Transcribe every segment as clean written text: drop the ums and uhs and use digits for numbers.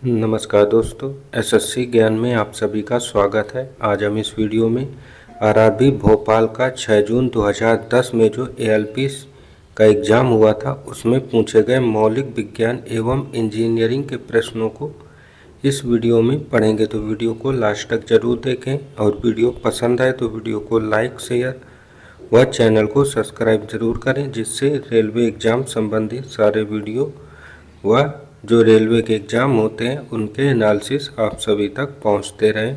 नमस्कार दोस्तों, एसएससी ज्ञान में आप सभी का स्वागत है। आज हम इस वीडियो में आरआरबी भोपाल का 6 जून 2010 में जो एएलपी का एग्ज़ाम हुआ था उसमें पूछे गए मौलिक विज्ञान एवं इंजीनियरिंग के प्रश्नों को इस वीडियो में पढ़ेंगे। तो वीडियो को लास्ट तक जरूर देखें और वीडियो पसंद आए तो वीडियो को लाइक शेयर व चैनल को सब्सक्राइब जरूर करें, जिससे रेलवे एग्ज़ाम संबंधित सारे वीडियो व जो रेलवे के एग्ज़ाम होते हैं उनके एनालिसिस आप सभी तक पहुंचते रहें।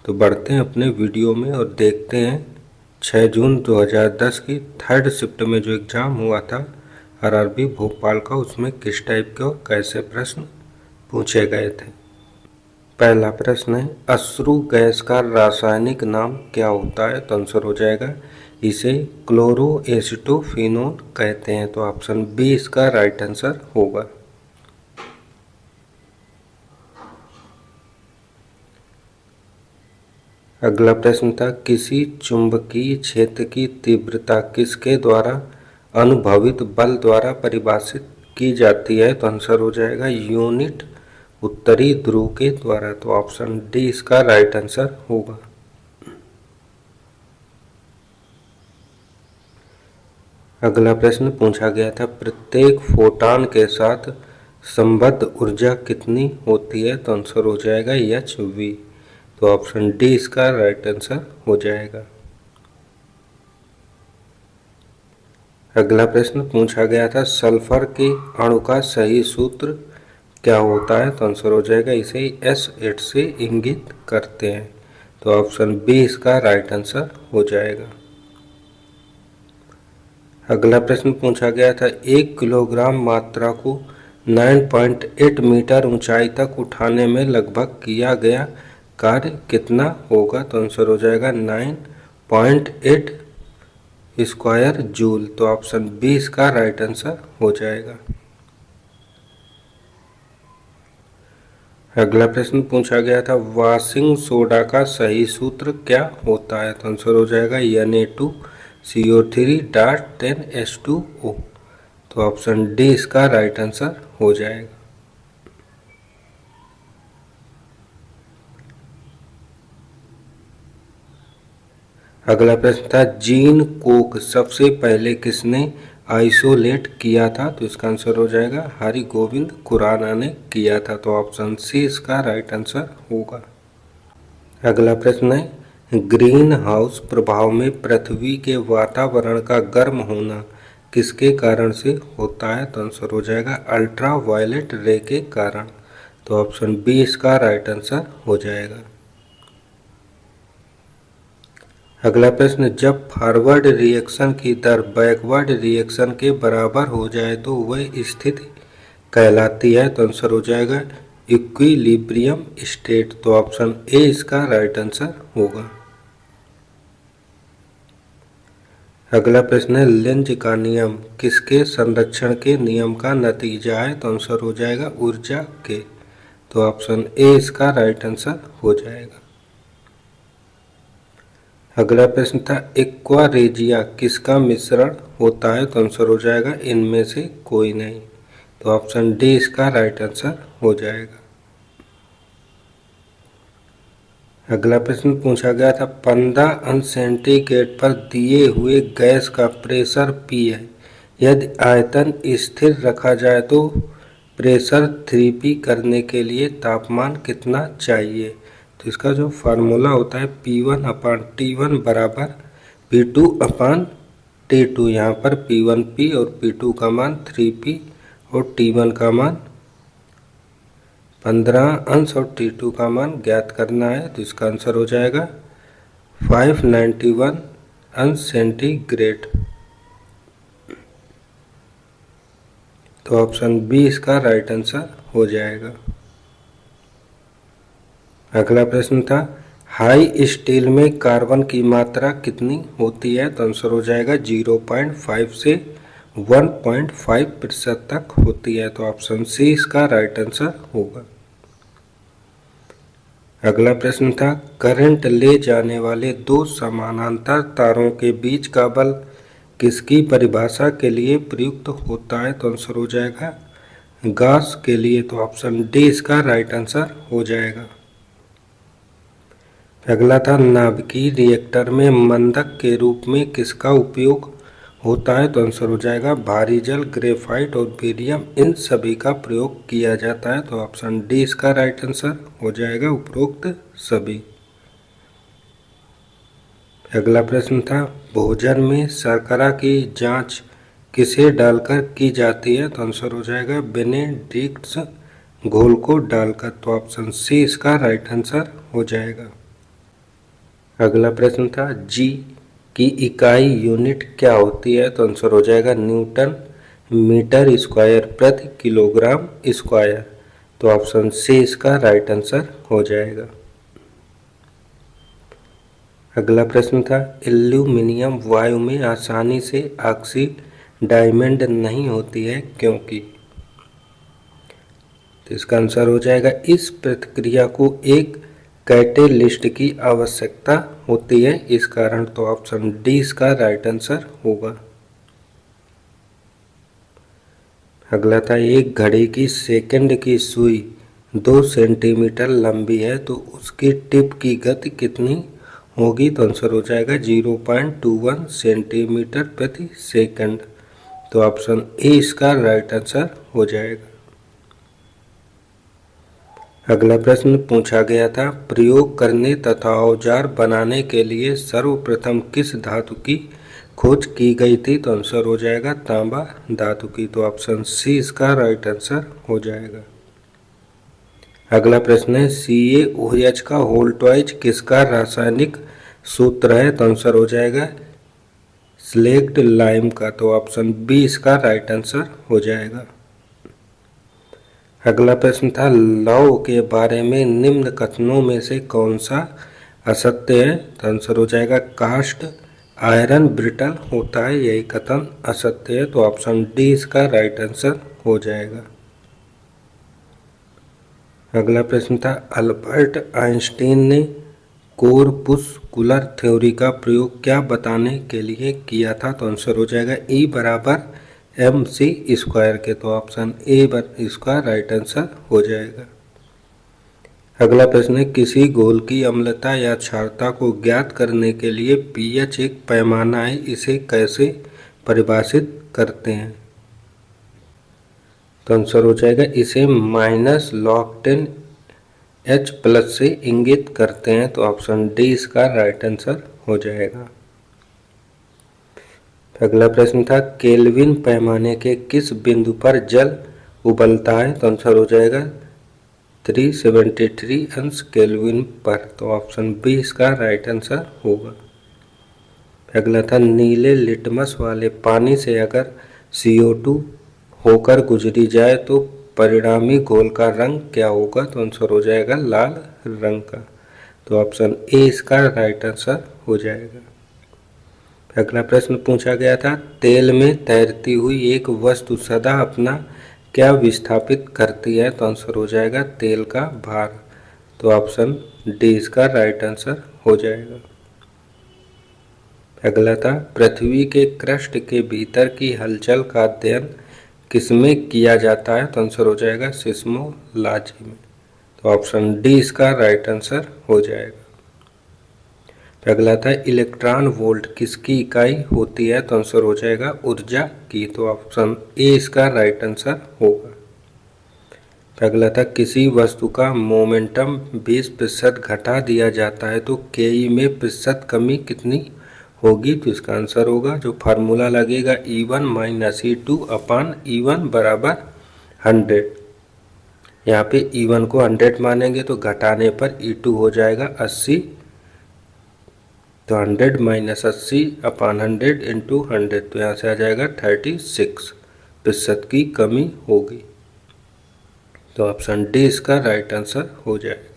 तो बढ़ते हैं अपने वीडियो में और देखते हैं 6 जून 2010 की थर्ड शिफ्ट में जो एग्ज़ाम हुआ था आरआरबी भोपाल का, उसमें किस टाइप के और कैसे प्रश्न पूछे गए थे। पहला प्रश्न है, अश्रु गैस का रासायनिक नाम क्या होता है? तो आंसर हो जाएगा इसे क्लोरोएसिटोफिनोन कहते हैं। तो ऑप्शन बी इसका राइट आंसर होगा। अगला प्रश्न था, किसी चुंबकीय क्षेत्र की तीव्रता किसके द्वारा अनुभवित बल द्वारा परिभाषित की जाती है? तो आंसर हो जाएगा यूनिट उत्तरी ध्रुव के द्वारा। तो ऑप्शन डी इसका राइट आंसर होगा। अगला प्रश्न पूछा गया था, प्रत्येक फोटॉन के साथ संबद्ध ऊर्जा कितनी होती है? तो आंसर हो जाएगा hv। तो ऑप्शन डी इसका राइट आंसर हो जाएगा। अगला प्रश्न पूछा गया था, सल्फर के अणु का सही सूत्र क्या होता है? तो आंसर हो जाएगा इसे S8 से इंगित करते हैं। तो ऑप्शन बी इसका राइट आंसर हो जाएगा। अगला प्रश्न पूछा गया था, 1 किलोग्राम मात्रा को 9.8 मीटर ऊंचाई तक उठाने में लगभग किया गया कार्य कितना होगा? तो आंसर हो जाएगा 9.8 स्क्वायर जूल। तो ऑप्शन बी इसका राइट आंसर हो जाएगा। अगला प्रश्न पूछा गया था, वॉशिंग सोडा का सही सूत्र क्या होता है? तो आंसर हो जाएगा Na2CO3.10H2O। तो ऑप्शन डी इसका राइट आंसर हो जाएगा। अगला प्रश्न था, जीन कोक सबसे पहले किसने आइसोलेट किया था? तो इसका आंसर हो जाएगा हरि गोविंद खुराना ने किया था। तो ऑप्शन सी इसका राइट आंसर होगा। अगला प्रश्न है, ग्रीन हाउस प्रभाव में पृथ्वी के वातावरण का गर्म होना किसके कारण से होता है? तो आंसर हो जाएगा अल्ट्रा वायलेट रे के कारण। तो ऑप्शन बी इसका राइट आंसर हो जाएगा। अगला प्रश्न, जब फॉरवर्ड रिएक्शन की दर बैकवर्ड रिएक्शन के बराबर हो जाए तो वह स्थिति कहलाती है? तो आंसर हो जाएगा इक्विलिब्रियम स्टेट। तो ऑप्शन ए इसका राइट आंसर होगा। अगला प्रश्न है, लेंज का नियम किसके संरक्षण के नियम का नतीजा है? तो आंसर हो जाएगा ऊर्जा के। तो ऑप्शन ए इसका राइट आंसर हो जाएगा। अगला प्रश्न था, एक्वारेजिया किसका मिश्रण होता है? तो आंसर हो जाएगा इनमें से कोई नहीं। तो ऑप्शन डी इसका राइट आंसर हो जाएगा। अगला प्रश्न पूछा गया था, 15 अंश सेंटीग्रेड पर दिए हुए गैस का प्रेशर P है। यदि आयतन स्थिर रखा जाए तो प्रेशर 3P करने के लिए तापमान कितना चाहिए? तो इसका जो फार्मूला होता है P1/T1 बराबर P2/T2। यहाँ पर P1 P और P2 का मान 3P और T1 का मान 15 अंश और T2 का मान ज्ञात करना है। तो इसका आंसर हो जाएगा 591 अंश सेंटीग्रेड। तो ऑप्शन बी इसका राइट आंसर हो जाएगा। अगला प्रश्न था, हाई स्टील में कार्बन की मात्रा कितनी होती है? तो आंसर हो जाएगा 0.5 से 1.5% तक होती है। तो ऑप्शन सी इसका राइट आंसर होगा। अगला प्रश्न था, करंट ले जाने वाले दो समानांतर तारों के बीच का बल किसकी परिभाषा के लिए प्रयुक्त होता है? तो आंसर हो जाएगा गैस के लिए, तो ऑप्शन डी इसका राइट आंसर हो जाएगा। अगला था नाभिकीय रिएक्टर में मंदक के रूप में किसका उपयोग होता है, तो आंसर हो जाएगा भारी जल, ग्रेफाइट और बेरियम, इन सभी का प्रयोग किया जाता है, तो ऑप्शन डी इसका राइट आंसर हो जाएगा, उपरोक्त सभी। अगला प्रश्न था भोजन में शर्करा की जांच किसे डालकर की जाती है, तो आंसर हो जाएगा बेनेडिक्ट्स घोल को डालकर, तो ऑप्शन सी इसका राइट आंसर हो जाएगा। अगला प्रश्न था जी की इकाई यूनिट क्या होती है, तो आंसर हो जाएगा न्यूटन मीटर स्क्वायर प्रति किलोग्राम स्क्वायर, तो ऑप्शन सी इसका राइट आंसर हो जाएगा। अगला प्रश्न था एल्यूमिनियम वायु में आसानी से ऑक्सीडाइज्ड नहीं होती है क्योंकि, तो इसका आंसर हो जाएगा इस प्रतिक्रिया को एक कैटेलिस्ट की आवश्यकता होती है इस कारण, तो ऑप्शन डी इसका राइट आंसर होगा। अगला था एक घड़ी की सेकंड की सुई 2 सेंटीमीटर लंबी है तो उसकी टिप की गति कितनी होगी, तो आंसर हो जाएगा 0.21 सेंटीमीटर प्रति सेकंड, तो ऑप्शन ए इसका राइट आंसर हो जाएगा। अगला प्रश्न पूछा गया था प्रयोग करने तथा औजार बनाने के लिए सर्वप्रथम किस धातु की खोज की गई थी, तो आंसर हो जाएगा तांबा धातु की, तो ऑप्शन सी इसका राइट आंसर हो जाएगा। अगला प्रश्न है CaOH का होल्टवाइज किसका रासायनिक सूत्र है, तो आंसर हो जाएगा स्लेक्ट लाइम का, तो ऑप्शन बी इसका राइट आंसर हो जाएगा। अगला प्रश्न था लौह के बारे में निम्न कथनों में से कौन सा असत्य है, तो आंसर हो जाएगा कास्ट आयरन ब्रिटल होता है, यही कथन असत्य है, तो ऑप्शन डी इसका राइट आंसर हो जाएगा। अगला प्रश्न था अल्बर्ट आइंस्टीन ने कोरपुस्कुलर थ्योरी का प्रयोग क्या बताने के लिए किया था, तो आंसर हो जाएगा E बराबर mc² के, तो ऑप्शन ए इसका राइट आंसर हो जाएगा। अगला प्रश्न है किसी घोल की अम्लता या क्षारता को ज्ञात करने के लिए pH एक पैमाना है, इसे कैसे परिभाषित करते हैं, तो आंसर हो जाएगा इसे -log10 H+ से इंगित करते हैं, तो ऑप्शन डी इसका राइट आंसर हो जाएगा। अगला प्रश्न था केल्विन पैमाने के किस बिंदु पर जल उबलता है, तो आंसर हो जाएगा 373 अंश केल्विन पर, तो ऑप्शन बी इसका राइट आंसर होगा। अगला था नीले लिटमस वाले पानी से अगर CO2 होकर गुजरी जाए तो परिणामी घोल का रंग क्या होगा, तो आंसर हो जाएगा लाल रंग का, तो ऑप्शन ए इसका राइट आंसर हो जाएगा। अगला प्रश्न पूछा गया था तेल में तैरती हुई एक वस्तु सदा अपना क्या विस्थापित करती है, तो आंसर हो जाएगा तेल का भार, तो ऑप्शन डी इसका राइट आंसर हो जाएगा। अगला था पृथ्वी के क्रस्ट के भीतर की हलचल का अध्ययन किसमें किया जाता है, तो आंसर हो जाएगा सिस्मोलॉजी में, तो ऑप्शन डी इसका राइट आंसर हो जाएगा। अगला था इलेक्ट्रॉन वोल्ट किसकी इकाई होती है, तो आंसर हो जाएगा ऊर्जा की, तो ऑप्शन ए इसका राइट आंसर होगा। अगला था किसी वस्तु का मोमेंटम 20% घटा दिया जाता है तो के में प्रतिशत कमी कितनी होगी, तो इसका आंसर होगा जो फार्मूला लगेगा E1 - E2 अपान E1 बराबर 100। यहाँ पे E1 को 100 मानेंगे तो घटाने पर E2 हो जाएगा 80, तो 100 - 80 अपान 100 इंटू 100, तो यहाँ से आ जाएगा 36% की कमी होगी, तो ऑप्शन डी इसका राइट आंसर हो जाएगा।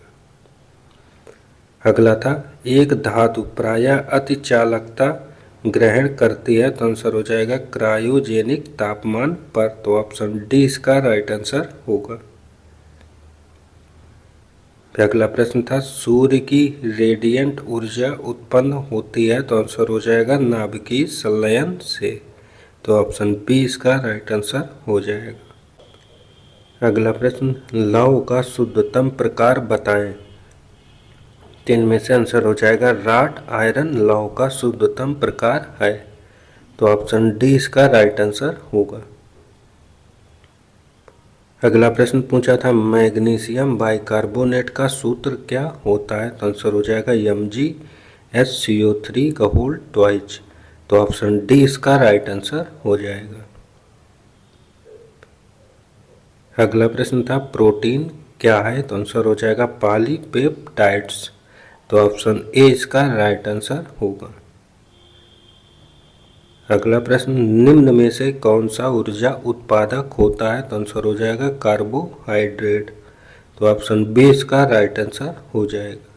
अगला था एक धातु प्रायः अति चालकता ग्रहण करती है, तो आंसर हो जाएगा क्रायोजेनिक तापमान पर, तो ऑप्शन डी इसका राइट आंसर होगा। अगला प्रश्न था सूर्य की रेडिएंट ऊर्जा उत्पन्न होती है, तो आंसर हो जाएगा नाभिकीय संलयन से, तो ऑप्शन बी इसका राइट आंसर हो जाएगा। अगला प्रश्न, लौह का शुद्धतम प्रकार बताएं। तो इनमें से आंसर हो जाएगा राट आयरन लौह का शुद्धतम प्रकार है। तो ऑप्शन डी इसका राइट आंसर होगा। अगला प्रश्न पूछा था मैग्नीशियम बाइकार्बोनेट का सूत्र क्या होता है। तो आंसर हो जाएगा MgSCO3 का होल ट्वाइस। तो ऑप्शन डी इसका राइट आंसर हो जाएगा। अगला प्रश्न था प्रोटीन क्या है। तो आंसर हो जाएगा पॉलीपेप्टाइड्स। तो ऑप्शन ए इसका राइट आंसर होगा। अगला प्रश्न, निम्न में से कौन सा ऊर्जा उत्पादक होता है। तो आंसर हो जाएगा कार्बोहाइड्रेट। तो ऑप्शन बी इसका राइट आंसर हो जाएगा।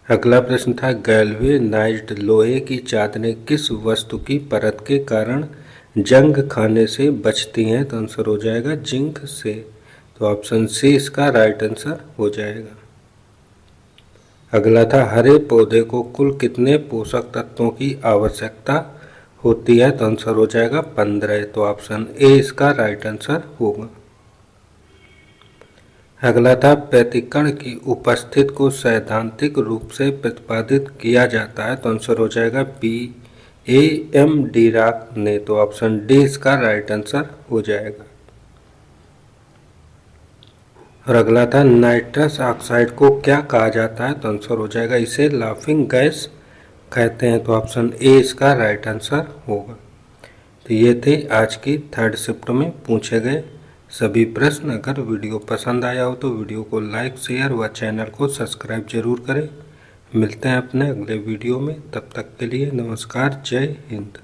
अगला प्रश्न था गैल्वेनाइज्ड लोहे की चादरें किस वस्तु की परत के कारण जंग खाने से बचती हैं। तो आंसर हो जाएगा जिंक से। तो ऑप्शन सी इसका राइट आंसर हो जाएगा। अगला था हरे पौधे को कुल कितने पोषक तत्वों की आवश्यकता होती है। तो आंसर हो जाएगा 15। तो ऑप्शन ए इसका राइट आंसर होगा। अगला था प्रतिकण की उपस्थिति को सैद्धांतिक रूप से प्रतिपादित किया जाता है। तो आंसर हो जाएगा PAM डिराक ने। तो ऑप्शन डी इसका राइट आंसर हो जाएगा। और अगला था नाइट्रस ऑक्साइड को क्या कहा जाता है। तो आंसर हो जाएगा इसे लाफिंग गैस कहते हैं। तो ऑप्शन ए इसका राइट आंसर होगा। तो ये थे आज की थर्ड शिफ्ट में पूछे गए सभी प्रश्न। अगर वीडियो पसंद आया हो तो वीडियो को लाइक शेयर व चैनल को सब्सक्राइब जरूर करें। मिलते हैं अपने अगले वीडियो में, तब तक के लिए नमस्कार, जय हिंद।